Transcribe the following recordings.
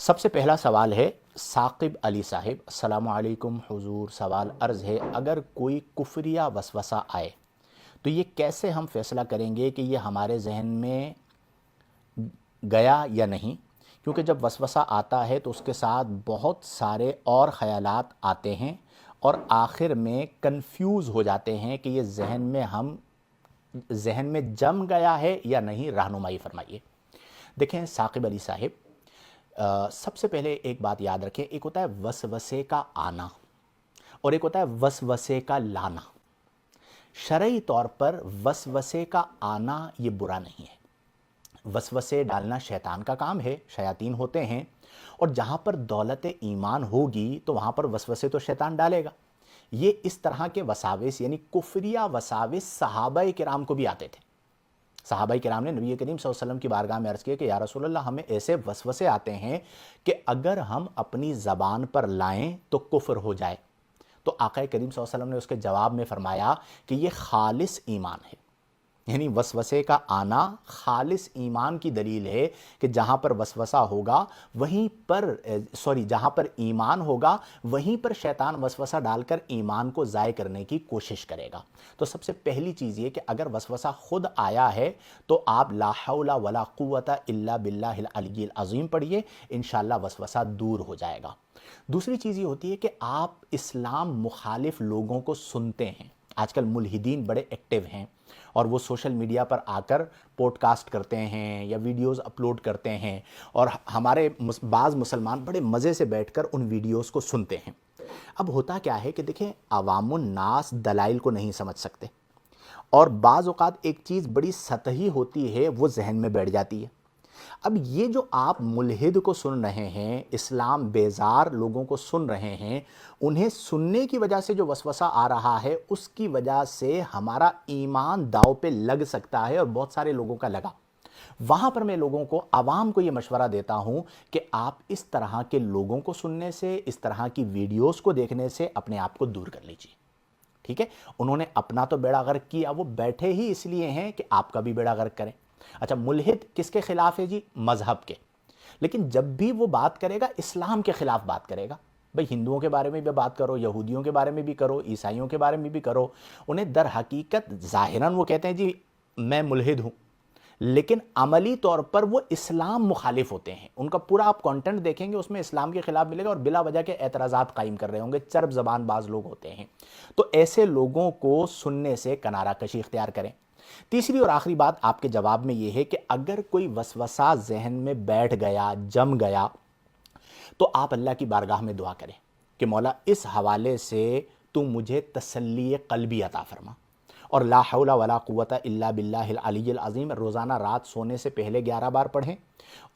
सबसे पहला सवाल है साकिब अली साहिब, अस्सलाम वालेकुम हुजूर। सवाल अर्ज़ है, अगर कोई कुफरिया वसवसा आए तो ये कैसे हम फैसला करेंगे कि ये हमारे जहन में गया या नहीं? क्योंकि जब वसवसा आता है तो उसके साथ बहुत सारे और ख़यालात आते हैं और आखिर में कंफ्यूज हो जाते हैं कि ये जहन में जम गया है या नहीं। रहनुमाई फरमाइए। देखें साकिब अली साहिब, सबसे पहले एक बात याद रखें, एक होता है वसवसे का आना और एक होता है वसवसे का लाना। शरई तौर पर वसवसे का आना ये बुरा नहीं है। वसवसे डालना शैतान का काम है, शयातीन होते हैं, और जहाँ पर दौलत ईमान होगी तो वहाँ पर वसवसे तो शैतान डालेगा। ये इस तरह के वसाविस यानी कुफरिया वसाविस सहाबाए किराम को भी आते थे। सहाबाई किराम ने नबी करीम सल्लल्लाहु अलैहि वसल्लम की बारगाह में अर्ज़ किया कि या रसूल अल्लाह, हमें ऐसे वसवसे आते हैं कि अगर हम अपनी ज़बान पर लाएं तो कुफ्र हो जाए। तो आका करीम सल्लल्लाहु अलैहि वसल्लम ने उसके जवाब में फरमाया कि ये खालिस ईमान है, यानी वसवसे का आना खालिस ईमान की दलील है कि जहाँ पर वसवसा होगा वहीं पर जहाँ पर ईमान होगा वहीं पर शैतान वसवसा डालकर ईमान को ज़ाय करने की कोशिश करेगा। तो सबसे पहली चीज़ ये कि अगर वसवसा खुद आया है तो आप ला हौला वला कुव्वता इल्ला बिल्लाहिल अलिय्यिल अज़ीम पढ़िए, इंशाअल्लाह वसवसा दूर हो जाएगा। दूसरी चीज़ ये होती है कि आप इस्लाम मुखालिफ लोगों को सुनते हैं। आजकल मुल्हिदीन बड़े एक्टिव हैं और वो सोशल मीडिया पर आकर पॉडकास्ट करते हैं या वीडियोस अपलोड करते हैं, और हमारे बाज़ मुसलमान बड़े मज़े से बैठकर उन वीडियोस को सुनते हैं। अब होता क्या है कि देखें, अवामुन नास दलाइल को नहीं समझ सकते, और बाज़ औक़ात एक चीज़ बड़ी सतही होती है, वो जहन में बैठ जाती है। अब ये जो आप मुल्हिद को सुन रहे हैं, इस्लाम बेजार लोगों को सुन रहे हैं, उन्हें सुनने की वजह से जो वसवसा आ रहा है उसकी वजह से हमारा ईमान दांव पे लग सकता है, और बहुत सारे लोगों का लगा। वहाँ पर मैं लोगों को, आवाम को ये मशवरा देता हूँ कि आप इस तरह के लोगों को सुनने से, इस तरह की वीडियोस को देखने से अपने आप को दूर कर लीजिए। ठीक है, उन्होंने अपना तो बेड़ा गर्क किया, वो बैठे ही इसलिए हैं कि आपका भी बेड़ा गर्क करें। अच्छा, मुल्हिद किसके खिलाफ है जी? मजहब के। लेकिन जब भी वो बात करेगा इस्लाम के खिलाफ बात करेगा। भाई, हिंदुओं के बारे में भी बात करो, यहूदियों के बारे में भी करो, ईसाइयों के बारे में भी करो। उन्हें दर हकीकत ज़ाहिरन वो कहते हैं जी मैं मुल्हिद हूँ, लेकिन अमली तौर पर वो इस्लाम मुखालिफ होते हैं। उनका पूरा आप कंटेंट देखेंगे उसमें इस्लाम के खिलाफ मिलेगा और बिला वजह के एतराज़ात कायम कर रहे होंगे। चर्ब ज़बान बाज लोग होते हैं। तो ऐसे लोगों को सुनने से किनारा कशी इख्तियार करें। तीसरी और आखिरी बात आपके जवाब में यह है कि अगर कोई वसवसा जहन में बैठ गया, जम गया, तो आप अल्लाह की बारगाह में दुआ करें कि मौला इस हवाले से तू मुझे तसल्ली क़ल्बी अता फरमा, और ला हौला वला कुव्वता इल्ला बिल्लाहिल अलिय्यिल अज़ीम रोज़ाना रात सोने से पहले 11 बार पढ़ें।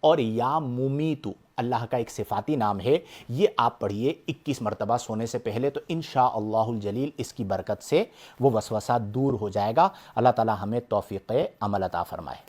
और या मुमीतु, अल्लाह का एक सिफाती नाम है, ये आप पढ़िए 21 मरतबा सोने से पहले। तो इंशाअल्लाहुल जलील इसकी बरकत से वो वसवसा दूर हो जाएगा। अल्लाह ताला हमें तौफ़ीक़ अमल अता फ़रमाए।